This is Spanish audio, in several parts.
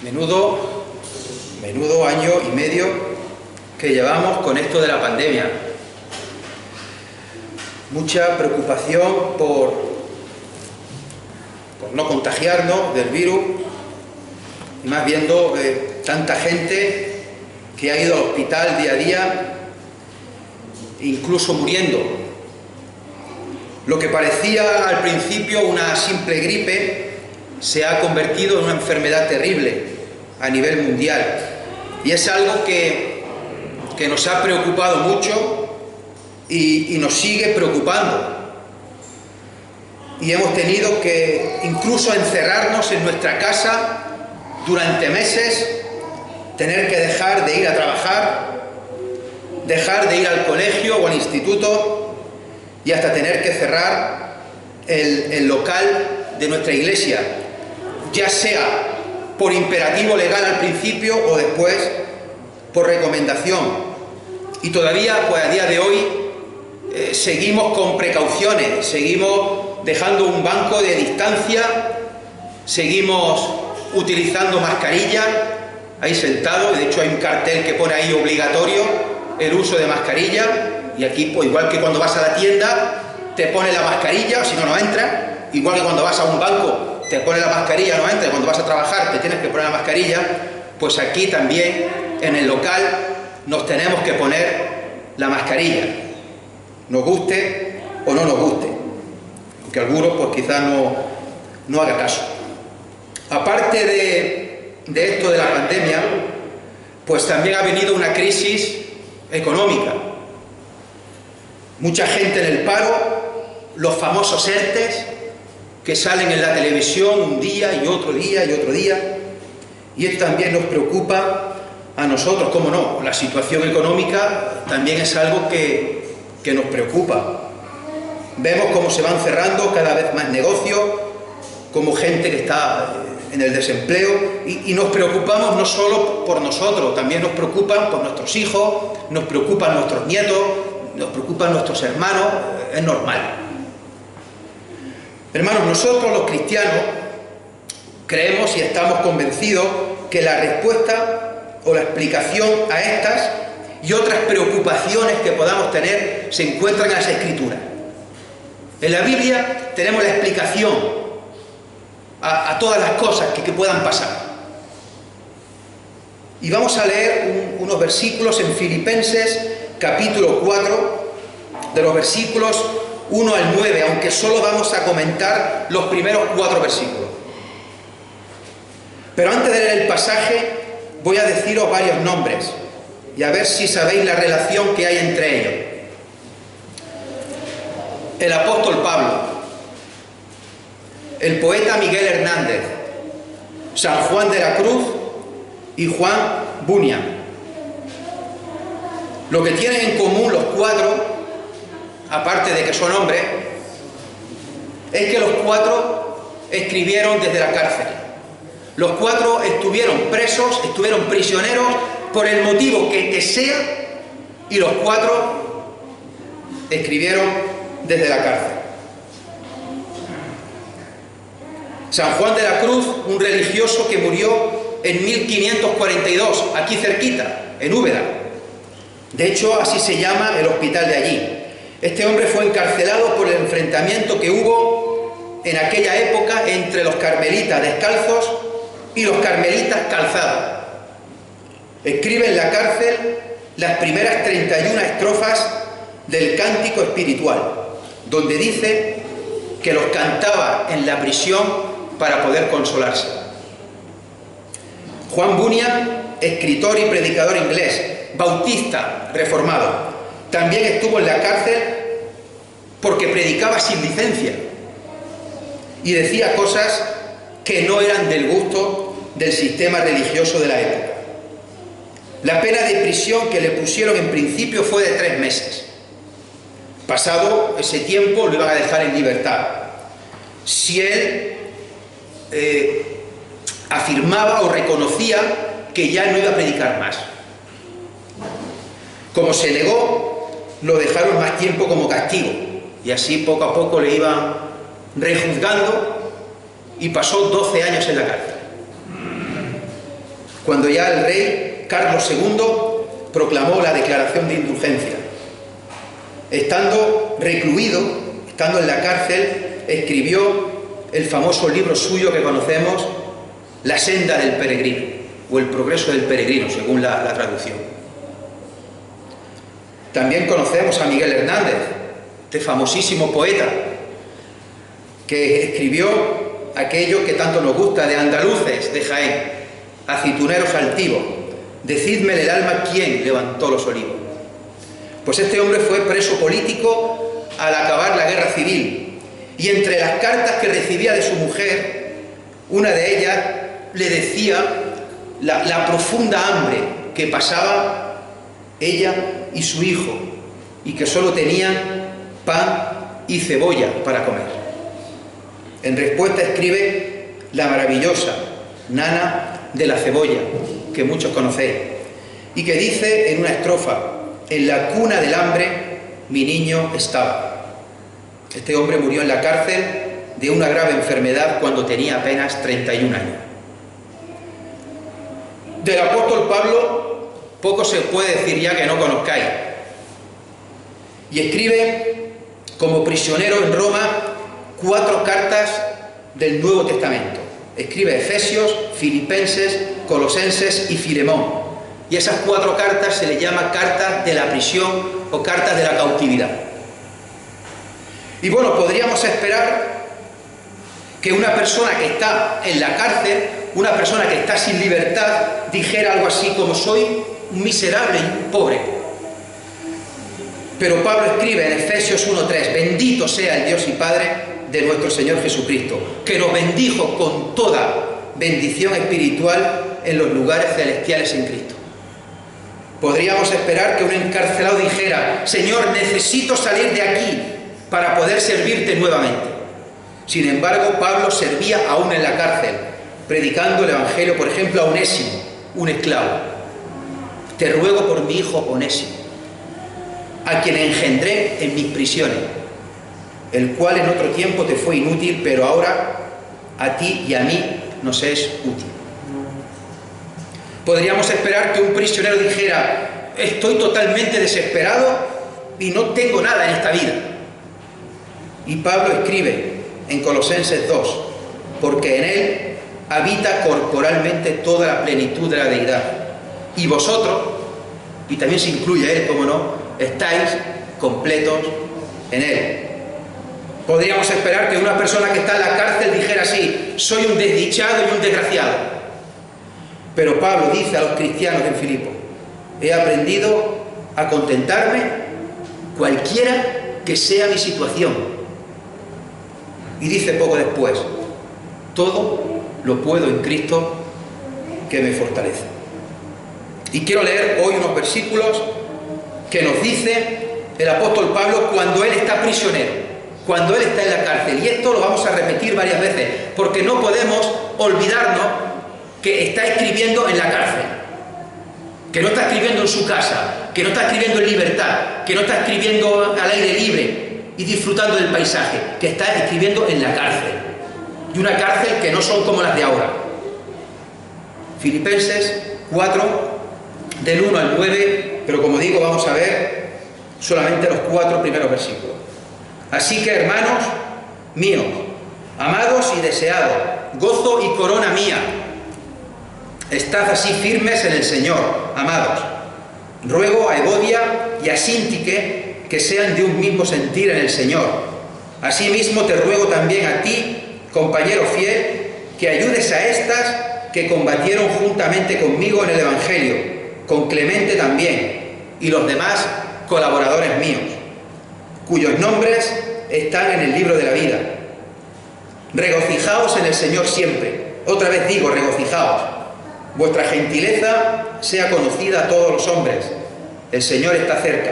Menudo año y medio que llevamos con esto de la pandemia. Mucha preocupación por no contagiarnos del virus, y más viendo tanta gente que ha ido al hospital día a día, incluso muriendo. Lo que parecía al principio una simple gripe se ha convertido en una enfermedad terrible a nivel mundial, y es algo que nos ha preocupado mucho y nos sigue preocupando, y hemos tenido que incluso encerrarnos en nuestra casa durante meses, tener que dejar de ir a trabajar, dejar de ir al colegio o al instituto, y hasta tener que cerrar el local de nuestra iglesia, ya sea por imperativo legal al principio o después por recomendación. Y todavía, pues a día de hoy, seguimos con precauciones, seguimos dejando un banco de distancia, seguimos utilizando mascarilla ahí sentado. De hecho hay un cartel que pone ahí obligatorio el uso de mascarilla, y aquí pues igual que cuando vas a la tienda te pone la mascarilla, si no, no entras. Igual que cuando vas a un banco te pone la mascarilla, no entras. Cuando vas a trabajar te tienes que poner la mascarilla. Pues aquí también en el local nos tenemos que poner la mascarilla, nos guste o no nos guste, aunque algunos pues quizás no haga caso. Aparte de esto de la pandemia, pues también ha venido una crisis económica. Mucha gente en el paro, los famosos ERTEs que salen en la televisión un día y otro día y otro día, y esto también nos preocupa a nosotros. Cómo no, la situación económica también es algo que nos preocupa. Vemos cómo se van cerrando cada vez más negocios, como gente que está en el desempleo, y nos preocupamos no solo por nosotros, también nos preocupan por nuestros hijos, nos preocupan nuestros nietos, nos preocupan nuestros hermanos. Es normal. Hermanos, nosotros los cristianos creemos y estamos convencidos que la respuesta o la explicación a estas y otras preocupaciones que podamos tener se encuentran en las Escrituras. En la Biblia tenemos la explicación a todas las cosas que puedan pasar. Y vamos a leer unos versículos en Filipenses capítulo 4, de los versículos 1 al 9, aunque solo vamos a comentar los primeros 4 versículos. Pero antes de leer el pasaje voy a deciros varios nombres y a ver si sabéis la relación que hay entre ellos. El apóstol Pablo, el poeta Miguel Hernández, San Juan de la Cruz y Juan Bunyan. Lo que tienen en común los 4, aparte de que son hombres, es que los 4 escribieron desde la cárcel. Los 4 estuvieron presos, estuvieron prisioneros por el motivo que sea, y los 4 escribieron desde la cárcel. San Juan de la Cruz, un religioso que murió en 1542, aquí cerquita, en Úbeda. De hecho, así se llama el hospital de allí. Este hombre fue encarcelado por el enfrentamiento que hubo en aquella época entre los carmelitas descalzos y los carmelitas calzados. Escribe en la cárcel las primeras 31 estrofas del Cántico Espiritual, donde dice que los cantaba en la prisión para poder consolarse. Juan Bunyan, escritor y predicador inglés, bautista reformado, también estuvo en la cárcel porque predicaba sin licencia y decía cosas que no eran del gusto del sistema religioso de la época. La pena de prisión que le pusieron en principio fue de 3 meses. Pasado ese tiempo lo iban a dejar en libertad, si él afirmaba o reconocía que ya no iba a predicar más. Como se negó, lo dejaron más tiempo como castigo, y así poco a poco le iban rejuzgando, y pasó 12 años en la cárcel. cuando ya el rey Carlos II proclamó la declaración de indulgencia. Estando recluido, estando en la cárcel, escribió el famoso libro suyo que conocemos, La senda del peregrino, o El progreso del peregrino, según la traducción. También conocemos a Miguel Hernández, este famosísimo poeta, que escribió aquello que tanto nos gusta, de andaluces de Jaén, aceituneros altivos, decídmele el alma quién levantó los olivos. Pues este hombre fue preso político al acabar la guerra civil, y entre las cartas que recibía de su mujer, una de ellas le decía la profunda hambre que pasaba ella y su hijo, y que solo tenían pan y cebolla para comer. En respuesta escribe la maravillosa Nana de la Cebolla, que muchos conocéis, y que dice en una estrofa: en la cuna del hambre mi niño estaba. Este hombre murió en la cárcel de una grave enfermedad cuando tenía apenas 31 años. Del apóstol Pablo poco se puede decir ya que no conozcáis. Y escribe como prisionero en Roma 4 cartas del Nuevo Testamento. Escribe Efesios, Filipenses, Colosenses y Filemón. Y esas 4 cartas se le llama cartas de la prisión o cartas de la cautividad. Y bueno, podríamos esperar que una persona que está en la cárcel, una persona que está sin libertad, dijera algo así como: soy un miserable y un pobre. Pero Pablo escribe en Efesios 1:3: bendito sea el Dios y Padre de nuestro Señor Jesucristo, que nos bendijo con toda bendición espiritual en los lugares celestiales en Cristo. Podríamos esperar que un encarcelado dijera: Señor, necesito salir de aquí para poder servirte nuevamente. Sin embargo, Pablo servía aún en la cárcel, predicando el Evangelio, por ejemplo, a Onésimo, un esclavo. Te ruego por mi hijo Onésimo, a quien engendré en mis prisiones, el cual en otro tiempo te fue inútil, pero ahora a ti y a mí nos es útil. Podríamos esperar que un prisionero dijera: estoy totalmente desesperado y no tengo nada en esta vida. Y Pablo escribe en Colosenses 2: porque en él habita corporalmente toda la plenitud de la deidad, y vosotros, y también se incluye él, como no, estáis completos en él. Podríamos esperar que una persona que está en la cárcel dijera así: soy un desdichado y un desgraciado. Pero Pablo dice a los cristianos en Filipo: he aprendido a contentarme cualquiera que sea mi situación. Y dice poco después: todo lo puedo en Cristo que me fortalece. Y quiero leer hoy unos versículos que nos dice el apóstol Pablo cuando él está prisionero, cuando él está en la cárcel. Y esto lo vamos a repetir varias veces, porque no podemos olvidarnos que está escribiendo en la cárcel, que no está escribiendo en su casa, que no está escribiendo en libertad, que no está escribiendo al aire libre y disfrutando del paisaje, que está escribiendo en la cárcel. Y una cárcel que no son como las de ahora. Filipenses 4, del 1 al 9, pero como digo, vamos a ver solamente los 4 primeros versículos. Así que, hermanos míos, amados y deseados, gozo y corona mía, estad así firmes en el Señor, amados. Ruego a Evodia y a Síntique que sean de un mismo sentir en el Señor. Asimismo te ruego también a ti, compañero fiel, que ayudes a estas que combatieron juntamente conmigo en el Evangelio, con Clemente también, y los demás colaboradores míos, cuyos nombres están en el libro de la vida. Regocijaos en el Señor siempre. Otra vez digo, regocijaos. Vuestra gentileza sea conocida a todos los hombres. El Señor está cerca.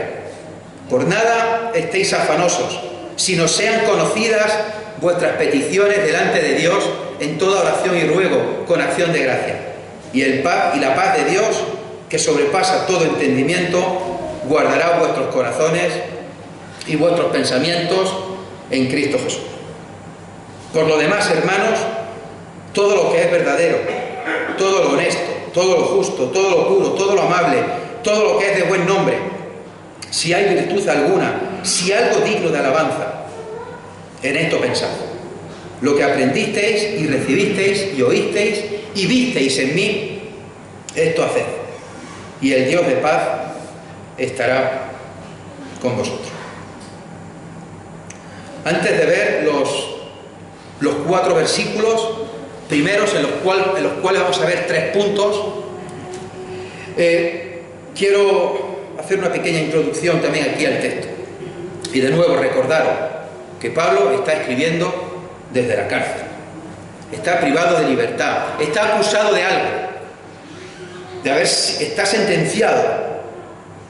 Por nada estéis afanosos, sino sean conocidas vuestras peticiones delante de Dios en toda oración y ruego, con acción de gracia. Y la paz de Dios, que sobrepasa todo entendimiento, guardará vuestros corazones y vuestros pensamientos en Cristo Jesús. Por lo demás, hermanos, todo lo que es verdadero, todo lo honesto, todo lo justo, todo lo puro, todo lo amable, todo lo que es de buen nombre, si hay virtud alguna, si algo digno de alabanza, en esto pensad. Lo que aprendisteis y recibisteis y oísteis y visteis en mí, esto haced, y el Dios de paz estará con vosotros. Antes de ver los 4 versículos primeros en los cuales vamos a ver 3 puntos, quiero hacer una pequeña introducción también aquí al texto. Y de nuevo recordaros que Pablo está escribiendo desde la cárcel. Está privado de libertad, está acusado de algo, está sentenciado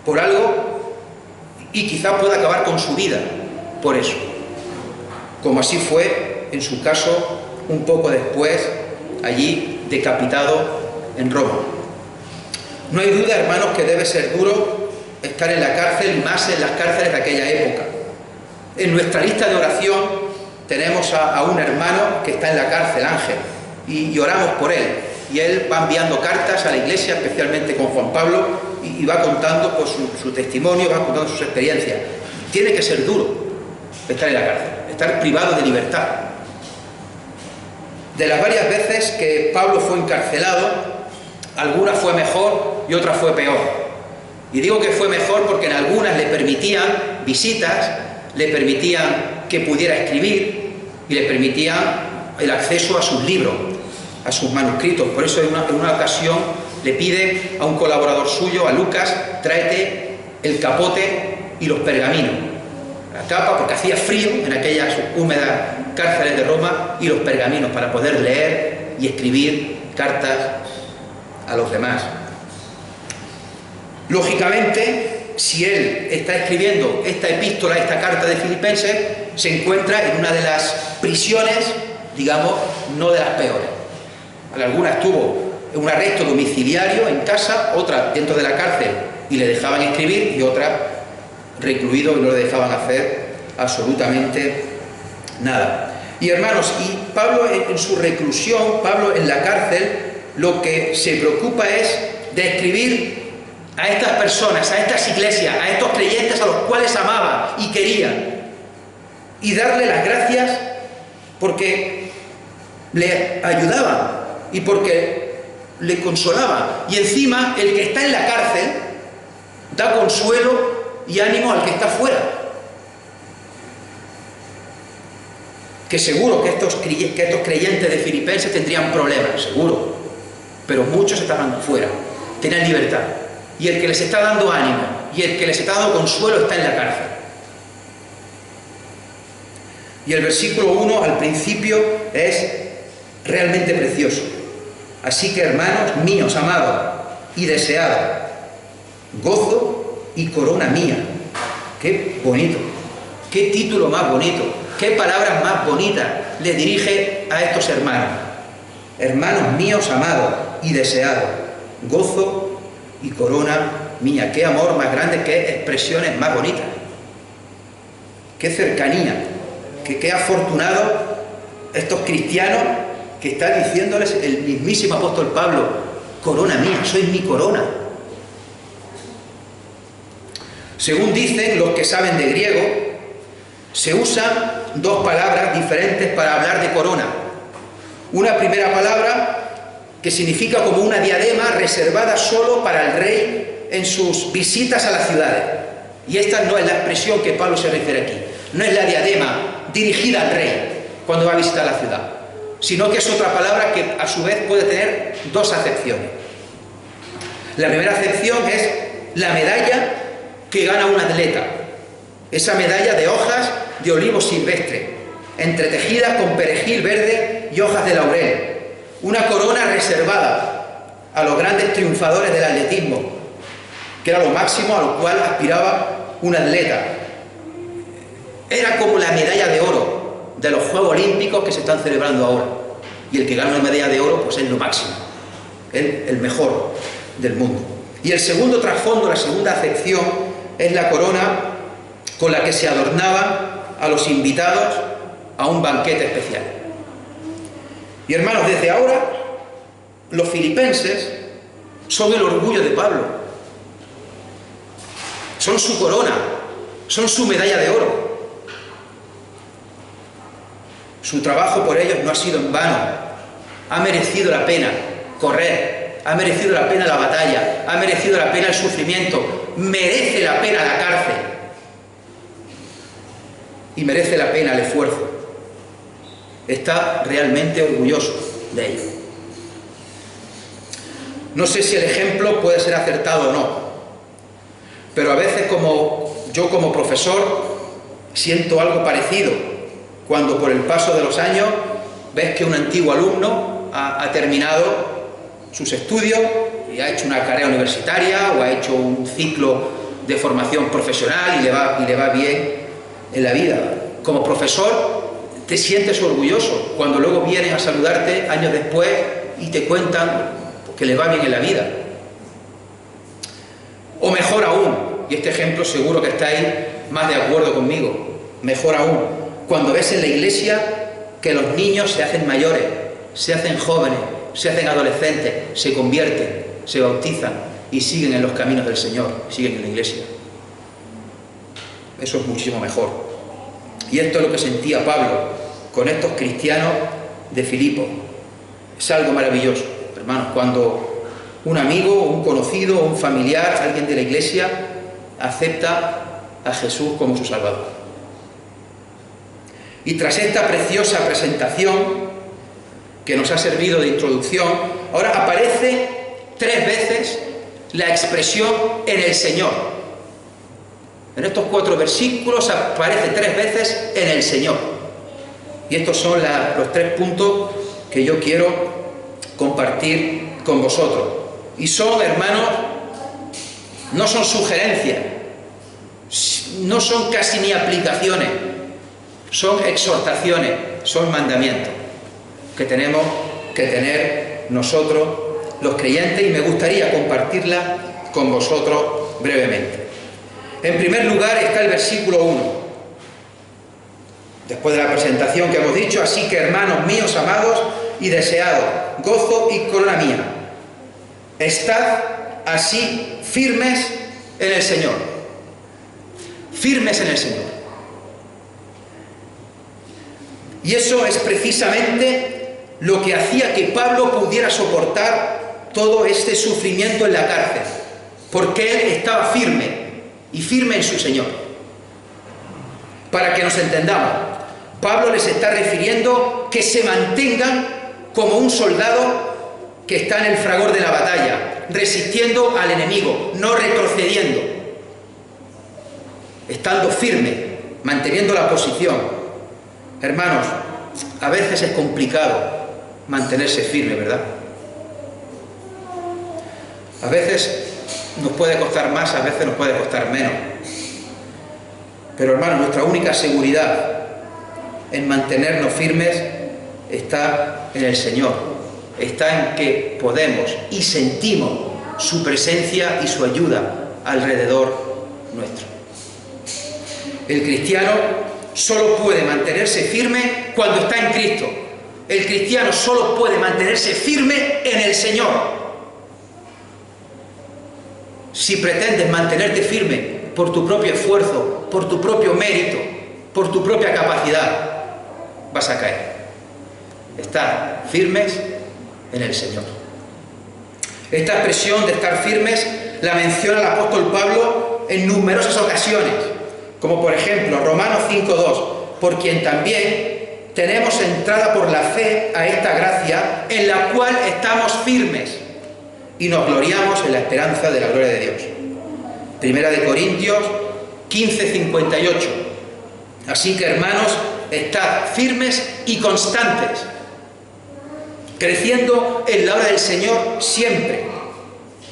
por algo y quizá pueda acabar con su vida por eso, como así fue en su caso un poco después, allí decapitado en Roma. No hay duda, hermanos, que debe ser duro estar en la cárcel, y más en las cárceles de aquella época. En nuestra lista de oración tenemos a un hermano que está en la cárcel, Ángel, y oramos por él. Y él va enviando cartas a la iglesia, especialmente con Juan Pablo, y va contando pues, su testimonio, va contando sus experiencias. Tiene que ser duro estar en la cárcel, estar privado de libertad. De las varias veces que Pablo fue encarcelado, algunas fue mejor y otras fue peor. Y digo que fue mejor porque en algunas le permitían visitas, le permitían que pudiera escribir y le permitían el acceso a sus libros, a sus manuscritos. Por eso en una ocasión le pide a un colaborador suyo, a Lucas, tráete el capote y los pergaminos. La capa, porque hacía frío en aquellas húmedas cárceles de Roma, y los pergaminos para poder leer y escribir cartas a los demás. Lógicamente, si él está escribiendo esta epístola, esta carta de Filipenses, se encuentra en una de las prisiones, digamos, no de las peores. Alguna estuvo en un arresto domiciliario en casa, otra dentro de la cárcel y le dejaban escribir, y otra recluido y no le dejaban hacer absolutamente nada. Y hermanos, y Pablo en su reclusión, Pablo en la cárcel, lo que se preocupa es de escribir a estas personas, a estas iglesias, a estos creyentes a los cuales amaba y quería, y darle las gracias porque le ayudaban y porque le consolaban. Y encima el que está en la cárcel da consuelo y ánimo al que está fuera. Que seguro que estos creyentes de Filipenses tendrían problemas, seguro, pero muchos estaban fuera, tenían libertad, y el que les está dando ánimo y el que les está dando consuelo está en la cárcel. Y el versículo 1 al principio es realmente precioso. Así que, hermanos míos, amados y deseados, gozo y corona mía. Qué bonito, qué título más bonito, qué palabras más bonitas le dirige a estos hermanos. Hermanos míos, amados y deseados, gozo y corona mía. Qué amor más grande, qué expresiones más bonitas, qué cercanía, qué afortunados estos cristianos que está diciéndoles el mismísimo apóstol Pablo: corona mía, sois mi corona. Según dicen los que saben de griego, se usan 2 palabras diferentes para hablar de corona. Una primera palabra que significa como una diadema reservada solo para el rey en sus visitas a las ciudades. Y esta no es la expresión que Pablo se refiere aquí. No es la diadema dirigida al rey cuando va a visitar la ciudad, sino que es otra palabra que a su vez puede tener 2 acepciones. La primera acepción es la medalla que gana un atleta, esa medalla de hojas de olivo silvestre, entretejidas con perejil verde y hojas de laurel, una corona reservada a los grandes triunfadores del atletismo, que era lo máximo a lo cual aspiraba un atleta. Era como la medalla de oro de los Juegos Olímpicos que se están celebrando ahora, y el que gana una medalla de oro pues es lo máximo, el mejor del mundo. Y el segundo trasfondo, la segunda acepción, es la corona con la que se adornaban a los invitados a un banquete especial. Y hermanos, desde ahora los filipenses son el orgullo de Pablo, son su corona, son su medalla de oro. Su trabajo por ellos no ha sido en vano, ha merecido la pena correr, ha merecido la pena la batalla, ha merecido la pena el sufrimiento, merece la pena la cárcel y merece la pena el esfuerzo. Está realmente orgulloso de ello. No sé si el ejemplo puede ser acertado o no, pero a veces yo como profesor siento algo parecido cuando por el paso de los años ves que un antiguo alumno ha terminado sus estudios y ha hecho una carrera universitaria o ha hecho un ciclo de formación profesional y le va bien en la vida. Como profesor te sientes orgulloso cuando luego vienen a saludarte años después y te cuentan que le va bien en la vida. O mejor aún, y este ejemplo seguro que estáis más de acuerdo conmigo, mejor aún, cuando ves en la iglesia que los niños se hacen mayores, se hacen jóvenes, se hacen adolescentes, se convierten, se bautizan y siguen en los caminos del Señor, siguen en la iglesia. Eso es muchísimo mejor. Y esto es lo que sentía Pablo con estos cristianos de Filipo. Es algo maravilloso, hermanos, cuando un amigo, un conocido, un familiar, alguien de la iglesia acepta a Jesús como su Salvador. Y tras esta preciosa presentación que nos ha servido de introducción, ahora aparece 3 veces la expresión en el Señor. En estos 4 versículos aparece 3 veces en el Señor. Y estos son los 3 puntos que yo quiero compartir con vosotros. Y son, hermanos, no son sugerencias, no son casi ni aplicaciones, son exhortaciones, son mandamientos que tenemos que tener nosotros los creyentes, y me gustaría compartirla con vosotros brevemente. En primer lugar está el versículo 1. Después de la presentación que hemos dicho: así que, hermanos míos amados y deseados, gozo y corona mía, estad así firmes en el Señor. Firmes en el Señor. Y eso es precisamente lo que hacía que Pablo pudiera soportar todo este sufrimiento en la cárcel, porque él estaba firme, y firme en su Señor. Para que nos entendamos, Pablo les está refiriendo que se mantengan como un soldado que está en el fragor de la batalla, resistiendo al enemigo, no retrocediendo, estando firme, manteniendo la posición. Hermanos, a veces es complicado mantenerse firme, ¿verdad? A veces nos puede costar más, a veces nos puede costar menos. Pero, hermanos, nuestra única seguridad en mantenernos firmes está en el Señor. Está en que podemos y sentimos su presencia y su ayuda alrededor nuestro. El cristiano solo puede mantenerse firme cuando está en Cristo. El cristiano solo puede mantenerse firme en el Señor. Si pretendes mantenerte firme por tu propio esfuerzo, por tu propio mérito, por tu propia capacidad, vas a caer. Estar firmes en el Señor. Esta expresión de estar firmes la menciona el apóstol Pablo en numerosas ocasiones, como por ejemplo Romanos 5:2, por quien también tenemos entrada por la fe a esta gracia, en la cual estamos firmes y nos gloriamos en la esperanza de la gloria de Dios. Primera de Corintios 15:58. Así que, hermanos, estad firmes y constantes, creciendo en la obra del Señor siempre,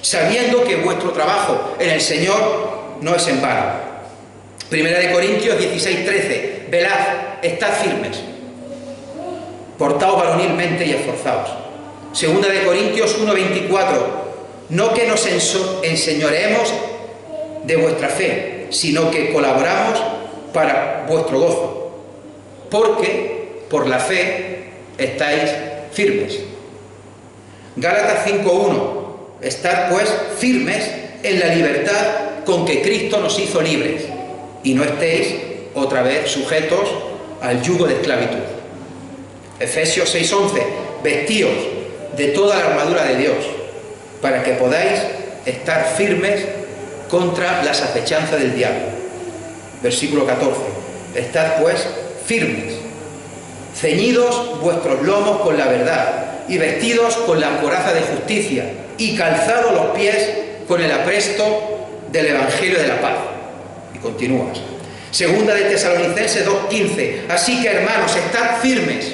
sabiendo que vuestro trabajo en el Señor no es en vano. Primera de Corintios 16:13. Velad, estad firmes, portaos varonilmente y esforzaos. Segunda de Corintios 1:24. No que nos enseñoreemos de vuestra fe, sino que colaboramos para vuestro gozo, porque por la fe estáis firmes. Gálatas 5:1. Estad pues firmes en la libertad con que Cristo nos hizo libres, y no estéis otra vez sujetos al yugo de esclavitud. Efesios 6:11, vestíos de toda la armadura de Dios, para que podáis estar firmes contra las acechanzas del diablo. Versículo 14, estad pues firmes, ceñidos vuestros lomos con la verdad, y vestidos con la coraza de justicia, y calzados los pies con el apresto del Evangelio de la paz. Y continúas. Segunda de Tesalonicenses 2:15, así que hermanos, estad firmes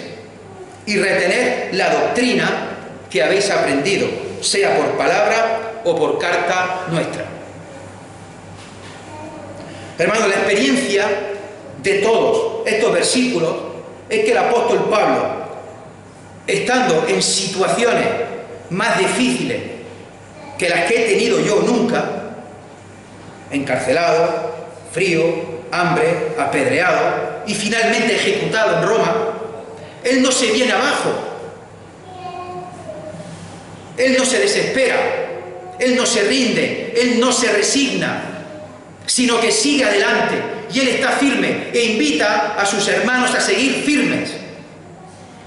y retened la doctrina que habéis aprendido, sea por palabra o por carta nuestra. Hermanos, la experiencia de todos estos versículos es que el apóstol Pablo, estando en situaciones más difíciles que las que he tenido yo nunca, encarcelado, frío, hambre, apedreado y finalmente ejecutado en Roma, él no se viene abajo, él no se desespera, él no se rinde, él no se resigna, sino que sigue adelante, y él está firme e invita a sus hermanos a seguir firmes,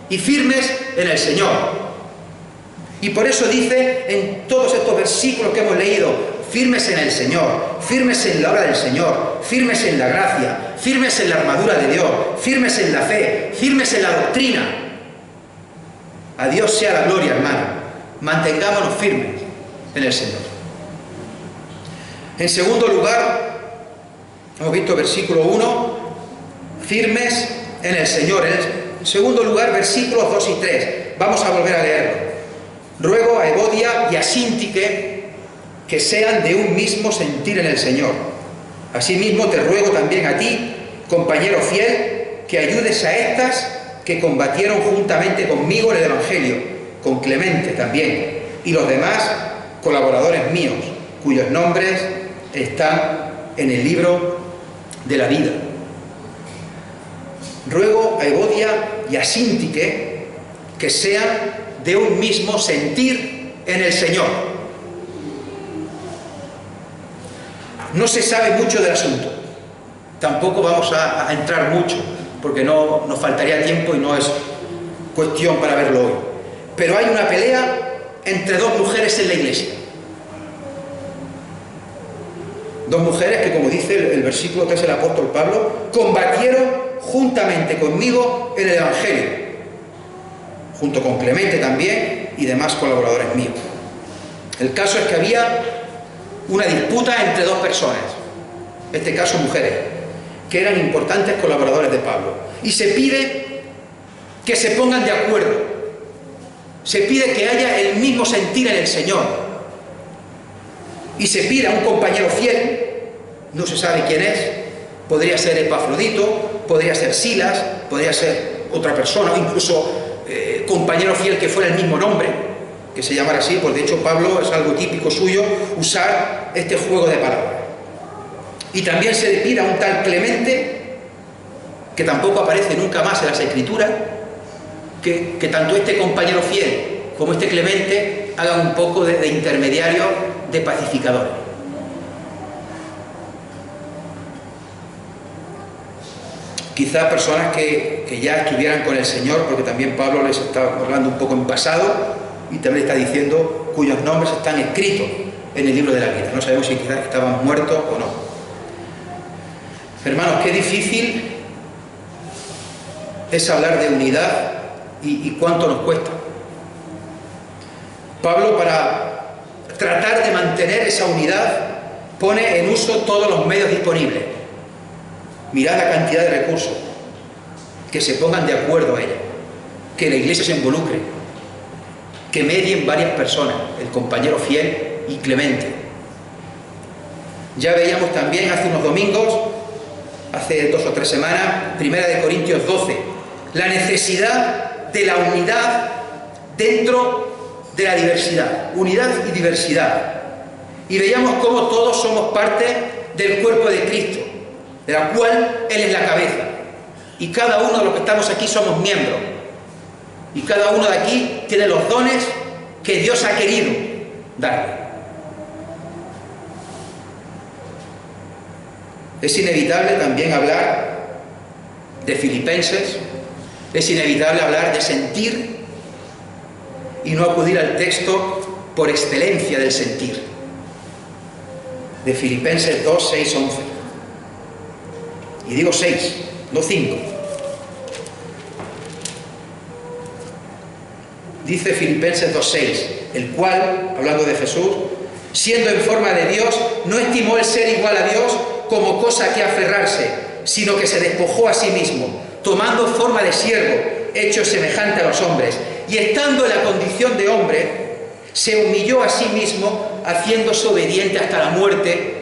y firmes en el Señor. Y por eso dice en todos estos versículos que hemos leído, firmes en el Señor, firmes en la obra del Señor, firmes en la gracia, firmes en la armadura de Dios, firmes en la fe, firmes en la doctrina. A Dios sea la gloria, hermano. Mantengámonos firmes en el Señor. En segundo lugar, hemos visto versículo 1, firmes en el Señor. En segundo lugar, versículos 2 y 3. Vamos a volver a leerlo. Ruego a Evodia y a Síntique que sean de un mismo sentir en el Señor. Asimismo te ruego también a ti, compañero fiel, que ayudes a estas que combatieron juntamente conmigo en el Evangelio, con Clemente también, y los demás colaboradores míos, cuyos nombres están en el libro de la vida. Ruego a Evodia y a Síntique que sean de un mismo sentir en el Señor. No se sabe mucho del asunto, tampoco vamos a entrar mucho, porque no nos faltaría tiempo y no es cuestión para verlo hoy. Pero hay una pelea entre dos mujeres en la iglesia. Dos mujeres que, como dice el versículo 3 del apóstol Pablo, combatieron juntamente conmigo en el Evangelio, junto con Clemente también y demás colaboradores míos. El caso es que había una disputa entre dos personas, en este caso mujeres, que eran importantes colaboradores de Pablo, y se pide que se pongan de acuerdo, se pide que haya el mismo sentir en el Señor, y se pide a un compañero fiel, no se sabe quién es, podría ser Epafrodito, podría ser Silas, podría ser otra persona, o incluso compañero fiel que fuera el mismo nombre, que se llamara así, pues de hecho Pablo es algo típico suyo usar este juego de palabras. Y también se le pide a un tal Clemente, que tampoco aparece nunca más en las Escrituras, que tanto este compañero fiel como este Clemente hagan un poco de intermediario, de pacificadores. Quizás personas que ya estuvieran con el Señor, porque también Pablo les está hablando un poco en pasado y también está diciendo cuyos nombres están escritos en el libro de la vida. No sabemos si quizás estaban muertos o no. Hermanos, qué difícil es hablar de unidad y cuánto nos cuesta. Pablo, para tratar de mantener esa unidad, pone en uso todos los medios disponibles. Mirad la cantidad de recursos, que se pongan de acuerdo a ella, que la iglesia se involucre, que medien varias personas, el compañero fiel y Clemente. Ya veíamos también hace unos domingos, hace 2 o 3 semanas, 1 Corintios 12, la necesidad de la unidad dentro de la diversidad, unidad y diversidad. Y veíamos cómo todos somos parte del cuerpo de Cristo, de la cual Él es la cabeza, y cada uno de los que estamos aquí somos miembros, y cada uno de aquí tiene los dones que Dios ha querido darle. Es inevitable también hablar de Filipenses, es inevitable hablar de sentir y no acudir al texto por excelencia del sentir, de Filipenses 2, 6, 11. Y digo 6, no 5. Dice Filipenses 2, 6, el cual, hablando de Jesús, siendo en forma de Dios, no estimó el ser igual a Dios como cosa que aferrarse, sino que se despojó a sí mismo, tomando forma de siervo, hecho semejante a los hombres, y estando en la condición de hombre, se humilló a sí mismo, haciéndose obediente hasta la muerte,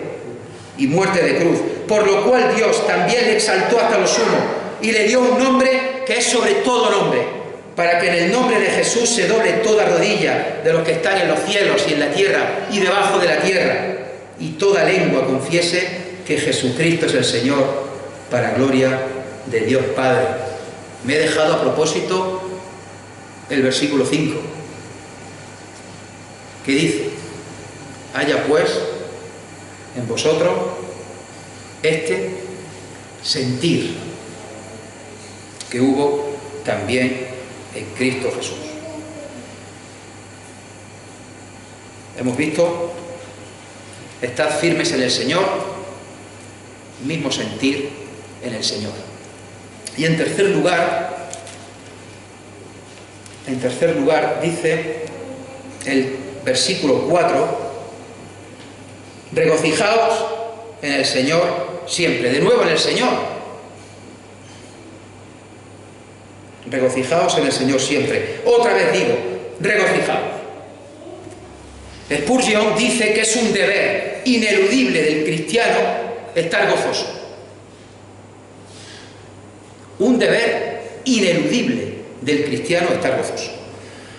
y muerte de cruz, por lo cual Dios también le exaltó hasta lo sumo, y le dio un nombre que es sobre todo nombre, para que en el nombre de Jesús se doble toda rodilla de los que están en los cielos y en la tierra y debajo de la tierra, y toda lengua confiese que Jesucristo es el Señor, para gloria de Dios Padre. Me he dejado a propósito el versículo 5, que dice: haya pues en vosotros este sentir que hubo también en Cristo Jesús. Hemos visto: estad firmes en el Señor, mismo sentir en el Señor. Y en tercer lugar dice el versículo 4: regocijaos en el Señor siempre. De nuevo en el Señor. Regocijaos en el Señor siempre. Otra vez digo, regocijaos. Spurgeon dice que es un deber ineludible del cristiano estar gozoso. Un deber ineludible del cristiano estar gozoso.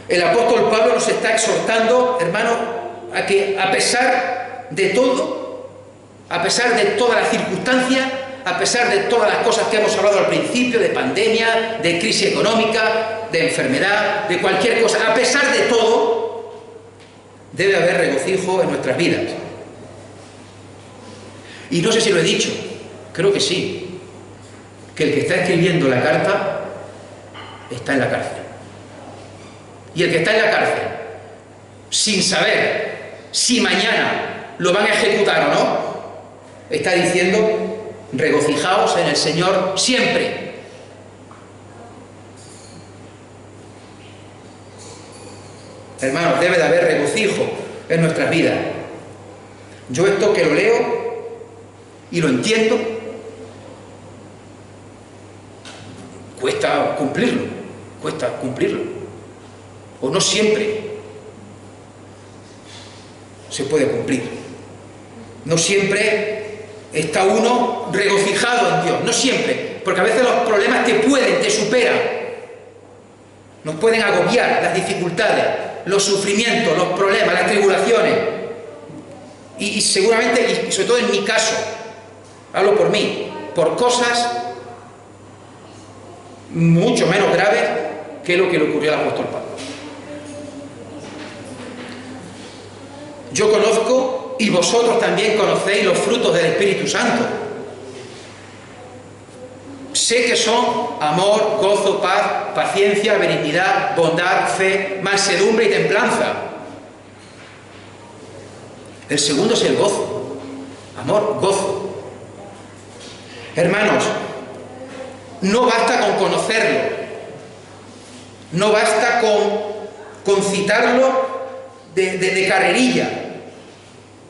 El apóstol Pablo nos está exhortando, hermano, a que a pesar de todo, a pesar de todas las circunstancias, a pesar de todas las cosas que hemos hablado al principio, de pandemia, de crisis económica, de enfermedad, de cualquier cosa, a pesar de todo, debe haber regocijo en nuestras vidas. Y no sé si lo he dicho, creo que sí, que el que está escribiendo la carta está en la cárcel. Y el que está en la cárcel, sin saber si mañana lo van a ejecutar o no, está diciendo: regocijaos en el Señor siempre. Hermanos, debe de haber regocijo en nuestras vidas. Yo esto que lo leo y lo entiendo, cuesta cumplirlo, o no siempre se puede cumplir. No siempre está uno regocijado en Dios, no siempre, porque a veces los problemas te superan, nos pueden agobiar las dificultades, los sufrimientos, los problemas, las tribulaciones, y seguramente, y sobre todo en mi caso, hablo por mí, por cosas mucho menos graves que lo que le ocurrió al apóstol Pablo. Yo conozco, y vosotros también conocéis, los frutos del Espíritu Santo. Sé que son amor, gozo, paz, paciencia, benignidad, bondad, fe, mansedumbre y templanza. El segundo es el gozo. Amor, gozo. Hermanos, no basta con conocerlo, no basta con citarlo de carrerilla,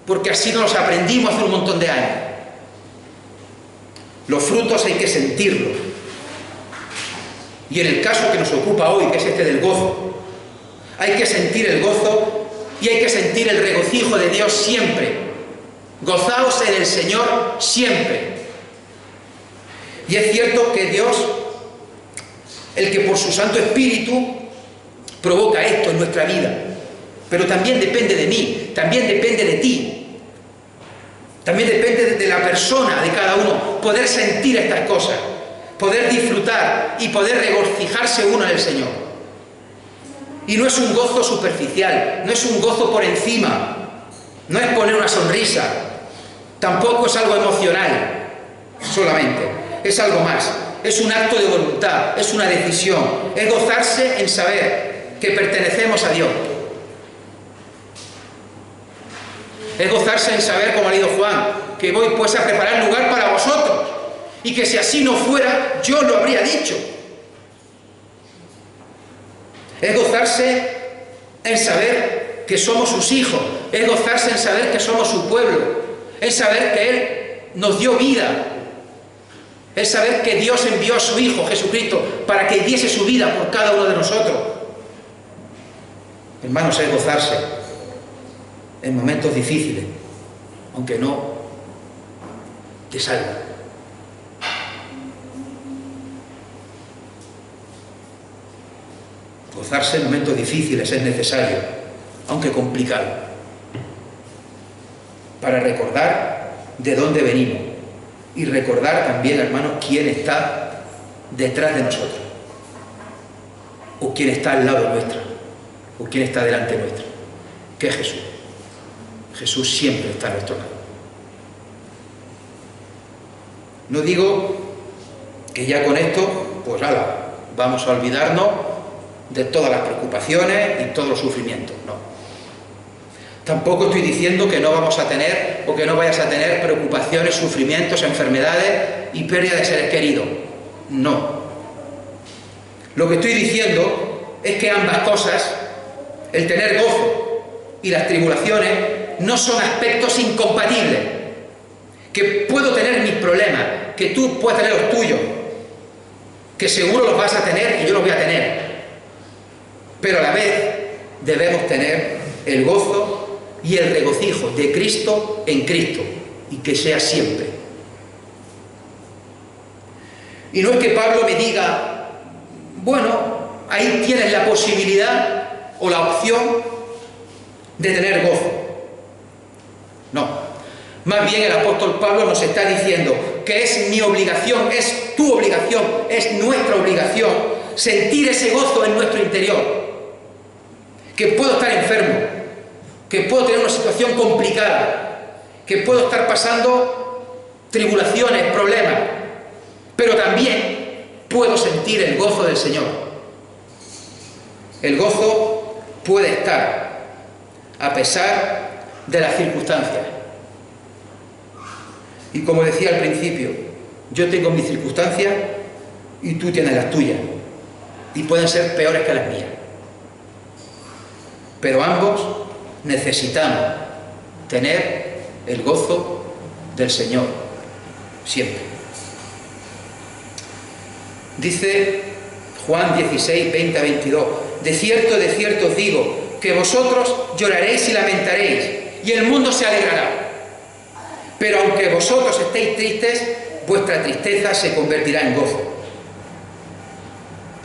porque así nos los aprendimos hace un montón de años. Los frutos hay que sentirlos. Y en el caso que nos ocupa hoy, que es este del gozo, hay que sentir el gozo y hay que sentir el regocijo de Dios siempre. Gozaos en el Señor siempre. Y es cierto que Dios, el que por su Santo Espíritu provoca esto en nuestra vida, pero también depende de mí, también depende de ti. También depende de la persona, de cada uno, poder sentir estas cosas, poder disfrutar y poder regocijarse uno en el Señor. Y no es un gozo superficial, no es un gozo por encima, no es poner una sonrisa, tampoco es algo emocional solamente, es algo más, es un acto de voluntad, es una decisión, es gozarse en saber que pertenecemos a Dios. Es gozarse en saber, como ha leído Juan, que voy pues a preparar lugar para vosotros, y que si así no fuera, yo lo habría dicho. Es gozarse en saber que somos sus hijos, es gozarse en saber que somos su pueblo, es saber que Él nos dio vida, es saber que Dios envió a su Hijo Jesucristo para que diese su vida por cada uno de nosotros. Hermanos, es gozarse en momentos difíciles, aunque no te salga. Gozarse en momentos difíciles es necesario, aunque complicado, para recordar de dónde venimos y recordar también, hermanos, quién está detrás de nosotros, o quién está al lado nuestro, o quién está delante nuestro, que es Jesús. Jesús siempre está a nuestro lado. No digo que ya con esto, pues nada, vamos a olvidarnos de todas las preocupaciones y todos los sufrimientos, no. Tampoco estoy diciendo que no vamos a tener o que no vayas a tener preocupaciones, sufrimientos, enfermedades y pérdida de seres queridos, no. Lo que estoy diciendo es que ambas cosas, el tener gozo y las tribulaciones, no son aspectos incompatibles, que puedo tener mis problemas, que tú puedes tener los tuyos, que seguro los vas a tener y yo los voy a tener. Pero a la vez debemos tener el gozo y el regocijo de Cristo en Cristo, y que sea siempre. Y no es que Pablo me diga, bueno, ahí tienes la posibilidad o la opción de tener gozo. No, más bien el apóstol Pablo nos está diciendo que es mi obligación, es tu obligación, es nuestra obligación sentir ese gozo en nuestro interior. Que puedo estar enfermo, que puedo tener una situación complicada, que puedo estar pasando tribulaciones, problemas, pero también puedo sentir el gozo del Señor. El gozo puede estar a pesar de las circunstancias. Y como decía al principio, yo tengo mis circunstancias y tú tienes las tuyas, y pueden ser peores que las mías. Pero ambos necesitamos tener el gozo del Señor, siempre. Dice Juan 16, 20 a 22, de cierto os digo, que vosotros lloraréis y lamentaréis, y el mundo se alegrará. Pero aunque vosotros estéis tristes, vuestra tristeza se convertirá en gozo.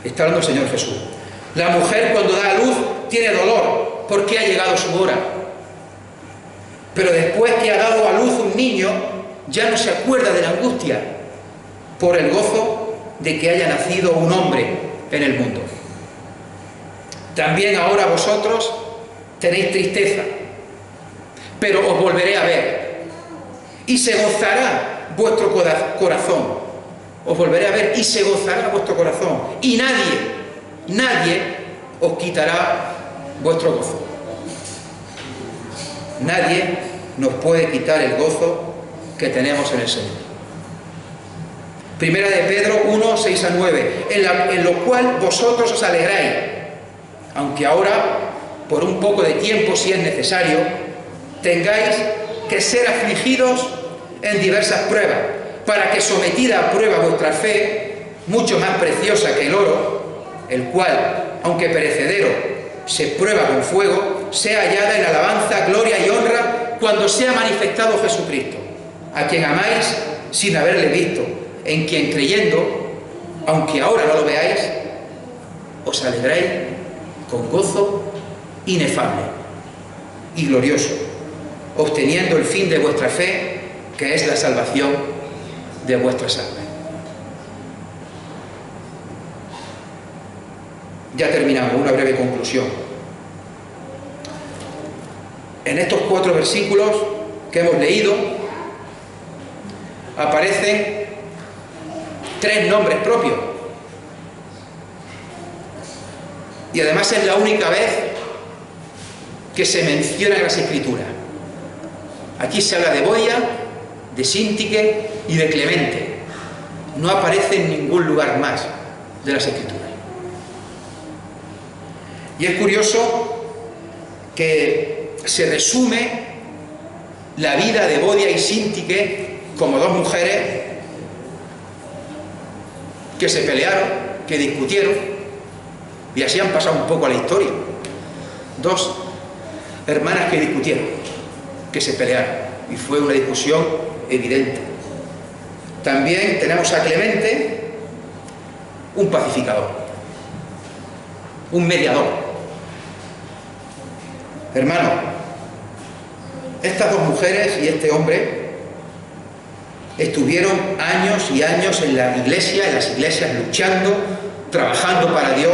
Está hablando el Señor Jesús. La mujer cuando da a luz tiene dolor, porque ha llegado su hora. Pero después que ha dado a luz un niño, ya no se acuerda de la angustia, por el gozo de que haya nacido un hombre en el mundo. También ahora vosotros tenéis tristeza, pero os volveré a ver, y se gozará vuestro corazón. Os volveré a ver y se gozará vuestro corazón, y nadie os quitará vuestro gozo. Nadie nos puede quitar el gozo que tenemos en el Señor. Primera de Pedro 1, 6 a 9, en lo cual vosotros os alegráis, aunque ahora, por un poco de tiempo, si es necesario, tengáis que ser afligidos en diversas pruebas, para que sometida a prueba vuestra fe, mucho más preciosa que el oro, el cual, aunque perecedero, se prueba con fuego, sea hallada en alabanza, gloria y honra cuando sea manifestado Jesucristo, a quien amáis sin haberle visto, en quien creyendo, aunque ahora no lo veáis, os alegráis con gozo inefable y glorioso, obteniendo el fin de vuestra fe, que es la salvación de vuestras almas. Ya terminamos, una breve conclusión. En estos 4 versículos que hemos leído aparecen 3 nombres propios. Y además es la única vez que se menciona en las Escrituras. Aquí se habla de Bodia, de Síntique y de Clemente. No aparece en ningún lugar más de las Escrituras. Y es curioso que se resume la vida de Bodia y Síntique como 2 mujeres que se pelearon, que discutieron, y así han pasado un poco a la historia. 2 hermanas que discutieron, que se pelearon, y fue una discusión evidente. También tenemos a Clemente, un pacificador, un mediador. Hermano, estas 2 mujeres y este hombre estuvieron años y años en la iglesia, en las iglesias, luchando, trabajando para Dios,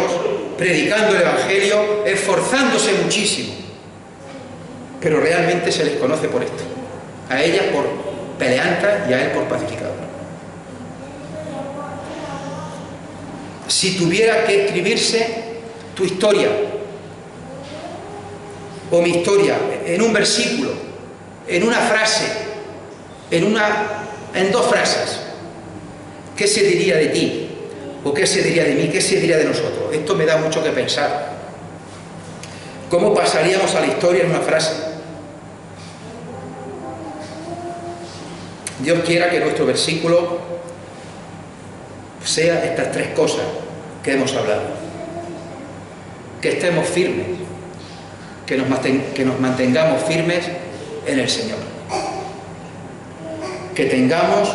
predicando el Evangelio, esforzándose muchísimo. Pero realmente se les conoce por esto. A ella por peleanta y a él por pacificador. Si tuviera que escribirse tu historia o mi historia en un versículo, en una frase, en 2 frases, ¿qué se diría de ti? ¿O qué se diría de mí? ¿Qué se diría de nosotros? Esto me da mucho que pensar. ¿Cómo pasaríamos a la historia en una frase? Dios quiera que nuestro versículo sea estas 3 cosas que hemos hablado. Que estemos firmes, que nos mantengamos firmes en el Señor. Que tengamos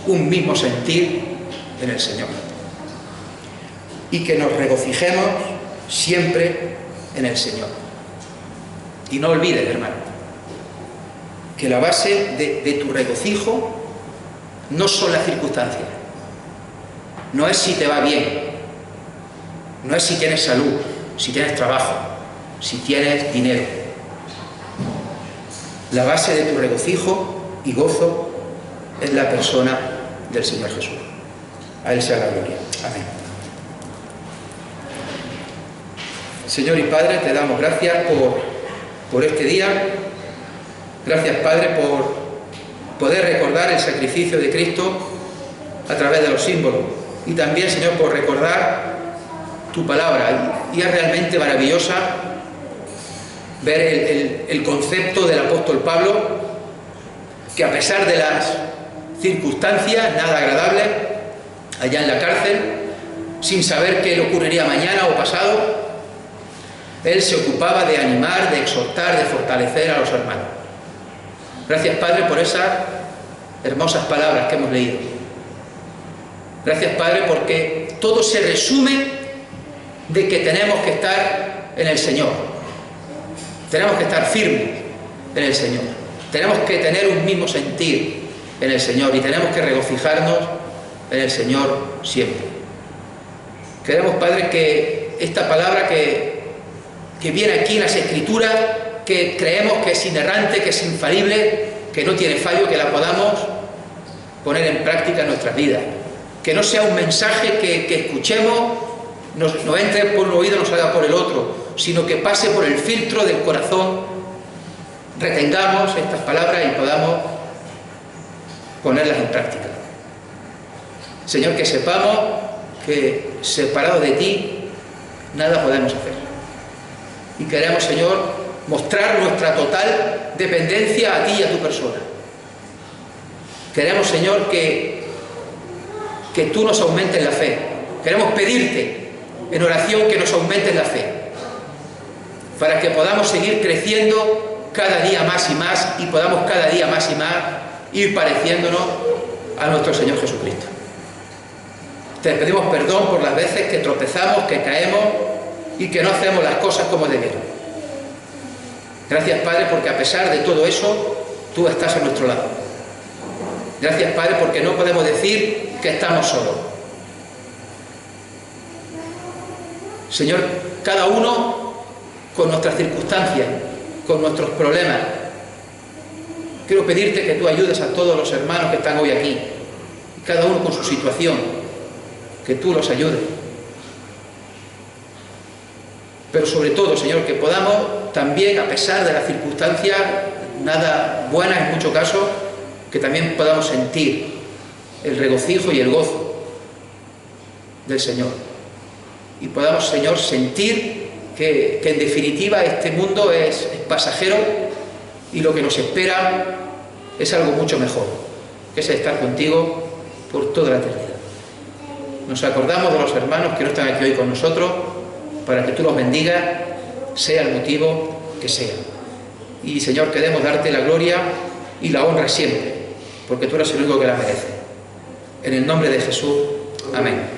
un mismo sentir en el Señor. Y que nos regocijemos siempre en el Señor. Y no olvides, hermano, que la base de tu regocijo no son las circunstancias. No es si te va bien, no es si tienes salud, si tienes trabajo, si tienes dinero. La base de tu regocijo y gozo es la persona del Señor Jesús. A Él sea la gloria. Amén. Señor y Padre, te damos gracias por este día. Gracias, Padre, por poder recordar el sacrificio de Cristo a través de los símbolos. Y también, Señor, por recordar tu palabra. Y es realmente maravillosa ver el concepto del apóstol Pablo, que a pesar de las circunstancias nada agradables, allá en la cárcel, sin saber qué le ocurriría mañana o pasado, él se ocupaba de animar, de exhortar, de fortalecer a los hermanos. Gracias, Padre, por esas hermosas palabras que hemos leído. Gracias, Padre, porque todo se resume de que tenemos que estar en el Señor. Tenemos que estar firmes en el Señor. Tenemos que tener un mismo sentir en el Señor y tenemos que regocijarnos en el Señor siempre. Queremos, Padre, que esta palabra que viene aquí en las Escrituras, que creemos que es inerrante, que es infalible, que no tiene fallo, que la podamos poner en práctica en nuestras vidas. Que no sea un mensaje que escuchemos, nos entre por un oído y nos salga por el otro, sino que pase por el filtro del corazón, retengamos estas palabras y podamos ponerlas en práctica. Señor, que sepamos que separados de ti nada podemos hacer. Y queremos, Señor, mostrar nuestra total dependencia a ti y a tu persona. Queremos, Señor, que tú nos aumentes la fe. Queremos pedirte en oración que nos aumentes la fe, para que podamos seguir creciendo cada día más y más y podamos cada día más y más ir pareciéndonos a nuestro Señor Jesucristo. Te pedimos perdón por las veces que tropezamos, que caemos y que no hacemos las cosas como debemos. Gracias, Padre, porque a pesar de todo eso, tú estás a nuestro lado. Gracias, Padre, porque no podemos decir que estamos solos. Señor, cada uno con nuestras circunstancias, con nuestros problemas. Quiero pedirte que tú ayudes a todos los hermanos que están hoy aquí, cada uno con su situación, que tú los ayudes. Pero sobre todo, Señor, que podamos también, a pesar de las circunstancias, nada buenas en muchos casos, que también podamos sentir el regocijo y el gozo del Señor. Y podamos, Señor, sentir que en definitiva este mundo es pasajero y lo que nos espera es algo mucho mejor, que es estar contigo por toda la eternidad. Nos acordamos de los hermanos que no están aquí hoy con nosotros, para que tú los bendigas, sea el motivo que sea. Y, Señor, queremos darte la gloria y la honra siempre, porque tú eres el único que la merece. En el nombre de Jesús, amén.